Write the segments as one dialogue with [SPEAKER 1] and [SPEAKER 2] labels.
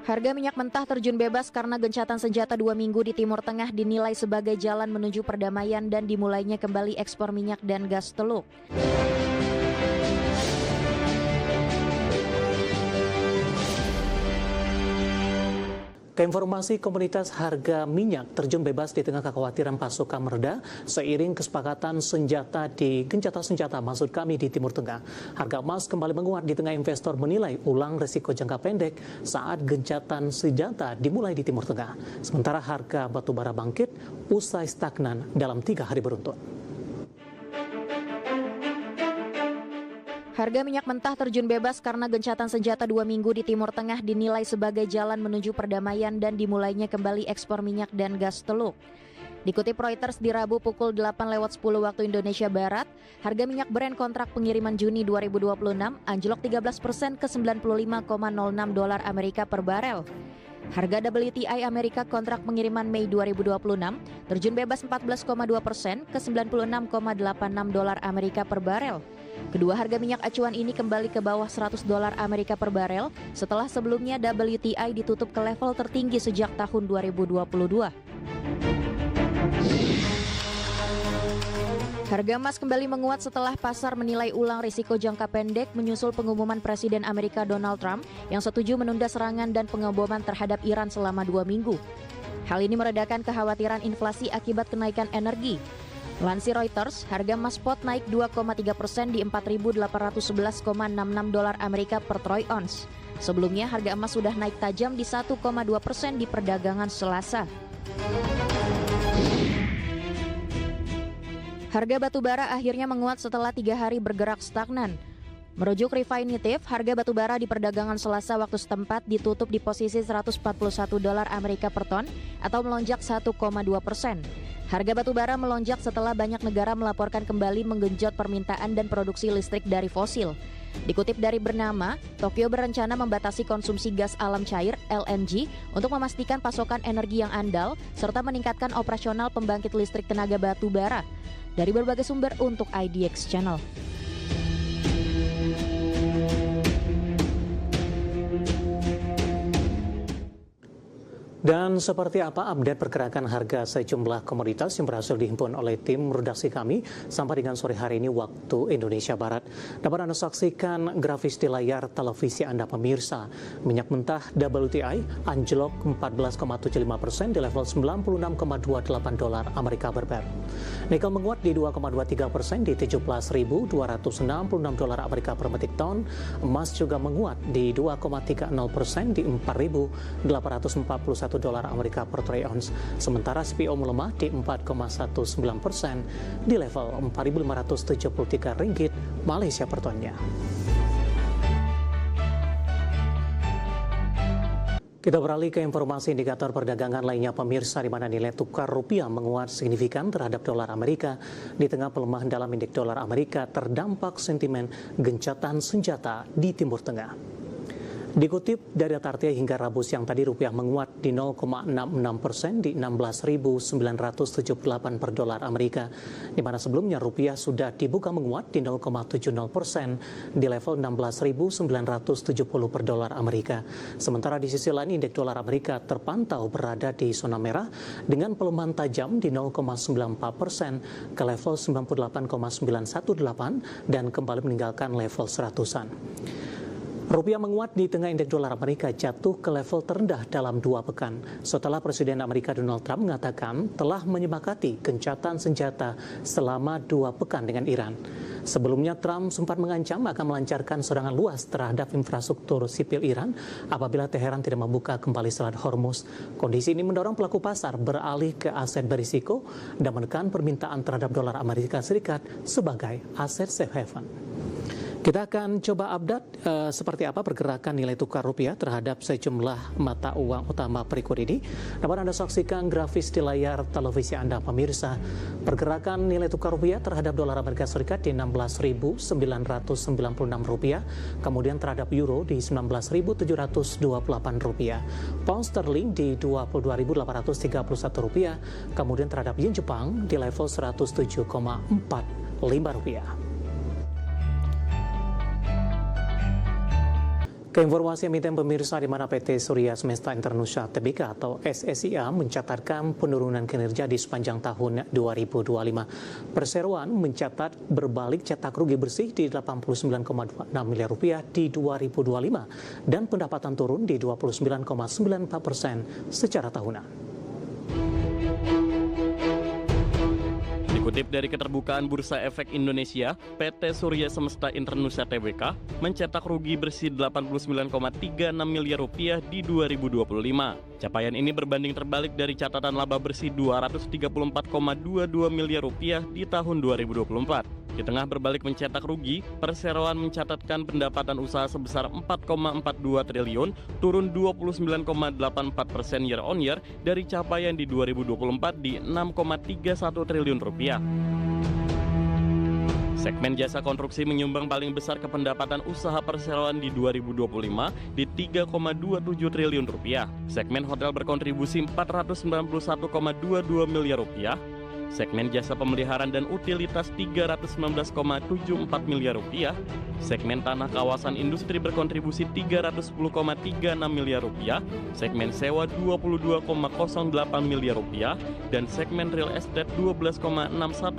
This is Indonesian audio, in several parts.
[SPEAKER 1] Harga minyak mentah terjun bebas karena gencatan senjata 2 minggu di Timur Tengah dinilai sebagai jalan menuju perdamaian dan dimulainya kembali ekspor minyak dan gas Teluk.
[SPEAKER 2] Keinformasi komunitas harga minyak terjun bebas di tengah kekhawatiran pasokan mereda seiring kesepakatan gencatan senjata maksud kami di Timur Tengah. Harga emas kembali menguat di tengah investor menilai ulang risiko jangka pendek saat gencatan senjata dimulai di Timur Tengah. Sementara harga batubara bangkit usai stagnan dalam 3 hari beruntun.
[SPEAKER 1] Harga minyak mentah terjun bebas karena gencatan senjata 2 minggu di Timur Tengah dinilai sebagai jalan menuju perdamaian dan dimulainya kembali ekspor minyak dan gas Teluk. Dikutip Reuters di Rabu pukul 8:10 waktu Indonesia Barat, harga minyak Brent kontrak pengiriman Juni 2026 anjlok 13% ke $95,06 Amerika per barel. Harga WTI Amerika kontrak pengiriman Mei 2026 terjun bebas 14,2% ke $96,86 Amerika per barel. Kedua harga minyak acuan ini kembali ke bawah $100 Amerika per barel setelah sebelumnya WTI ditutup ke level tertinggi sejak tahun 2022. Harga emas kembali menguat setelah pasar menilai ulang risiko jangka pendek menyusul pengumuman Presiden Amerika Donald Trump yang setuju menunda serangan dan pengeboman terhadap Iran selama 2 minggu. Hal ini meredakan kekhawatiran inflasi akibat kenaikan energi. Lansir Reuters, harga emas spot naik 2,3% di $4.811,66 Amerika per troy ounce. Sebelumnya harga emas sudah naik tajam di 1,2% di perdagangan Selasa. Harga batubara akhirnya menguat setelah 3 hari bergerak stagnan. Merujuk Refinitiv, harga batubara di perdagangan Selasa waktu setempat ditutup di posisi $141 Amerika per ton atau melonjak 1,2%. Harga batubara melonjak setelah banyak negara melaporkan kembali menggenjot permintaan dan produksi listrik dari fosil. Dikutip dari Bernama, Tokyo berencana membatasi konsumsi gas alam cair (LNG) untuk memastikan pasokan energi yang andal serta meningkatkan operasional pembangkit listrik tenaga batubara. Dari berbagai sumber untuk IDX Channel.
[SPEAKER 2] Dan seperti apa update pergerakan harga sejumlah komoditas yang berhasil dihimpun oleh tim redaksi kami sampai dengan sore hari ini waktu Indonesia Barat. Dapat Anda saksikan grafis di layar televisi Anda pemirsa. Minyak mentah WTI anjlok 14,75% di level $96,28 Amerika per barel. Nikel menguat di 2,23% di $17.266 Amerika per metrik ton. Emas juga menguat di 2,30% di $4.841 Amerika per troy ounce. Sementara CPO melemah di 4,19% di level Rp4.573 Malaysia per tonnya. Kita beralih ke informasi indikator perdagangan lainnya pemirsa, di mana nilai tukar rupiah menguat signifikan terhadap dolar Amerika di tengah pelemahan dalam indeks dolar Amerika terdampak sentimen gencatan senjata di Timur Tengah. Dikutip dari data RTI hingga Rabu siang tadi, rupiah menguat di 0,66% di 16.978 per dolar Amerika, di mana sebelumnya rupiah sudah dibuka menguat di 0,70% di level 16.970 per dolar Amerika. Sementara di sisi lain indeks dolar Amerika terpantau berada di zona merah dengan pelemahan tajam di 0,94% ke level 98,918 dan kembali meninggalkan level 100-an. Rupiah menguat di tengah indeks dolar Amerika jatuh ke level terendah dalam 2 pekan setelah Presiden Amerika Donald Trump mengatakan telah menyepakati gencatan senjata selama 2 pekan dengan Iran. Sebelumnya Trump sempat mengancam akan melancarkan serangan luas terhadap infrastruktur sipil Iran apabila Teheran tidak membuka kembali Selat Hormuz. Kondisi ini mendorong pelaku pasar beralih ke aset berisiko dan menekan permintaan terhadap dolar Amerika Serikat sebagai aset safe haven. Kita akan coba update seperti apa pergerakan nilai tukar rupiah terhadap sejumlah mata uang utama berikut ini. Dapat Anda saksikan grafis di layar televisi Anda pemirsa. Pergerakan nilai tukar rupiah terhadap dolar Amerika Serikat di Rp16.996, kemudian terhadap euro di Rp19.728, pound sterling di Rp22.831, kemudian terhadap yen Jepang di level Rp107,45. Ke informasi emiten pemirsa, di mana PT Surya Semesta Indonesia Tbk atau SSIA mencatatkan penurunan kinerja di sepanjang tahun 2025. Perseroan mencatat berbalik cetak rugi bersih di 89,26 miliar rupiah di 2025 dan pendapatan turun di 29,94% secara tahunan.
[SPEAKER 3] Dikutip dari Keterbukaan Bursa Efek Indonesia, PT Surya Semesta Indonesia Tbk mencetak rugi bersih 89,36 miliar rupiah di 2025. Capaian ini berbanding terbalik dari catatan laba bersih 234,22 miliar rupiah di tahun 2024. Di tengah berbalik mencetak rugi, Perseroan mencatatkan pendapatan usaha sebesar 4,42 triliun, turun 29,84% year on year dari capaian di 2024 di 6,31 triliun rupiah. Segmen jasa konstruksi menyumbang paling besar ke pendapatan usaha perseroan di 2025 di 3,27 triliun rupiah. Segmen hotel berkontribusi 491,22 miliar rupiah. Segmen jasa pemeliharaan dan utilitas 319,74 miliar rupiah. Segmen tanah kawasan industri berkontribusi 310,36 miliar rupiah. Segmen sewa 22,08 miliar rupiah dan segmen real estate 12,61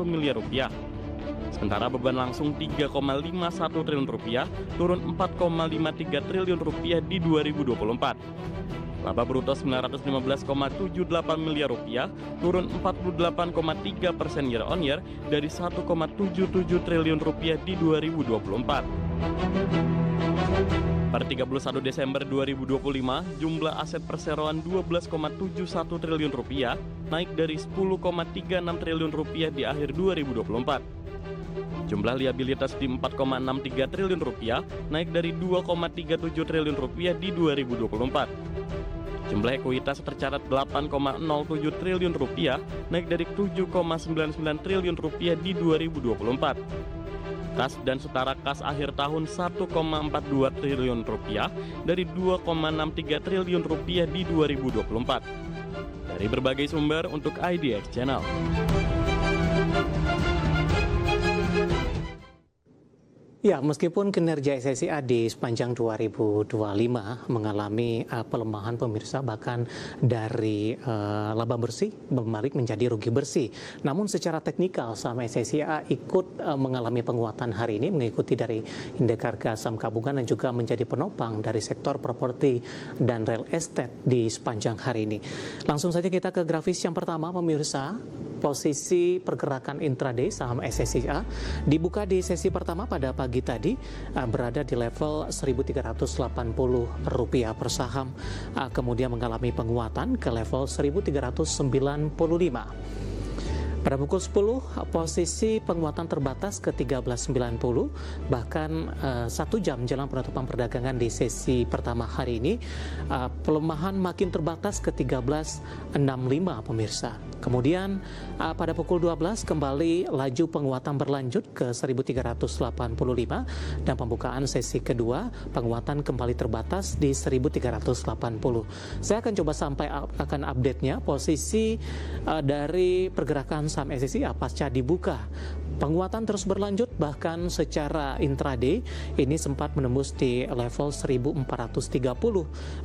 [SPEAKER 3] miliar rupiah. Sementara beban langsung 3,51 triliun rupiah, turun 4,53 triliun rupiah di 2024. Laba bruto 915,78 miliar rupiah, turun 48,3% year on year dari 1,77 triliun rupiah di 2024. Per 31 Desember 2025, jumlah aset perseroan 12,71 triliun rupiah, naik dari 10,36 triliun rupiah di akhir 2024. Jumlah liabilitas di 4,63 triliun rupiah, naik dari 2,37 triliun rupiah di 2024. Jumlah ekuitas tercatat 8,07 triliun rupiah, naik dari 7,99 triliun rupiah di 2024. Kas dan setara kas akhir tahun 1,42 triliun rupiah dari 2,63 triliun rupiah di 2024. Dari berbagai sumber untuk IDX Channel.
[SPEAKER 2] Ya, meskipun kinerja SSIA di sepanjang 2025 mengalami pelemahan pemirsa, bahkan dari laba bersih berbalik menjadi rugi bersih. Namun secara teknikal saham SSIA ikut mengalami penguatan hari ini, mengikuti dari indeks harga saham gabungan dan juga menjadi penopang dari sektor properti dan real estate di sepanjang hari ini. Langsung saja kita ke grafis yang pertama pemirsa. Posisi pergerakan intraday saham SSIA dibuka di sesi pertama pada pagi tadi berada di level Rp1.380 per saham, kemudian mengalami penguatan ke level 1.395. Pada pukul 10, posisi penguatan terbatas ke 1390, bahkan 1 jam jelang penutupan perdagangan di sesi pertama hari ini, pelemahan makin terbatas ke 1365 pemirsa. Kemudian pada pukul 12 kembali laju penguatan berlanjut ke 1385 dan pembukaan sesi kedua penguatan kembali terbatas di 1380. Saya akan coba sampai akan update-nya posisi dari pergerakan saham SSIA pasca dibuka. Penguatan terus berlanjut, bahkan secara intraday ini sempat menembus di level 1430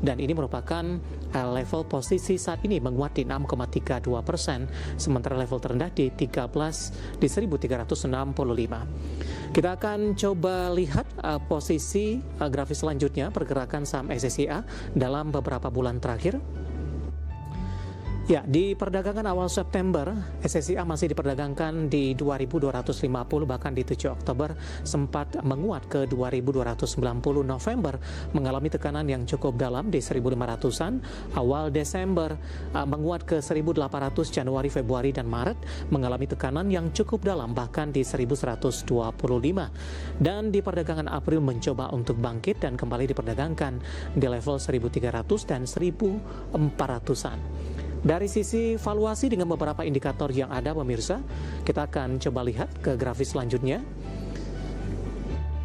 [SPEAKER 2] dan ini merupakan level posisi saat ini menguat di 6,32%, sementara level terendah di 1365. Kita akan coba lihat posisi grafis selanjutnya pergerakan saham SSIA dalam beberapa bulan terakhir. Ya, di perdagangan awal September, SSIA masih diperdagangkan di 2.250, bahkan di 7 Oktober sempat menguat ke 2.290. November mengalami tekanan yang cukup dalam di 1.500-an. Awal Desember menguat ke 1.800, Januari, Februari, dan Maret mengalami tekanan yang cukup dalam, bahkan di 1.125. Dan di perdagangan April mencoba untuk bangkit dan kembali diperdagangkan di level 1.300 dan 1.400-an. Dari sisi valuasi dengan beberapa indikator yang ada pemirsa, kita akan coba lihat ke grafis selanjutnya.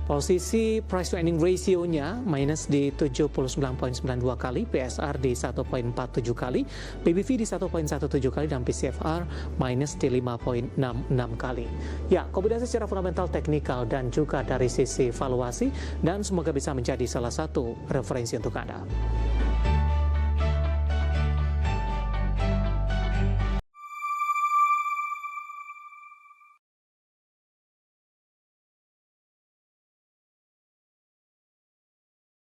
[SPEAKER 2] Posisi price to earning ratio-nya minus di 79.92 kali, PSR di 1.47 kali, PBV di 1.17 kali, dan PCFR minus di 5.66 kali. Ya, kombinasi secara fundamental, teknikal, dan juga dari sisi valuasi, dan semoga bisa menjadi salah satu referensi untuk Anda.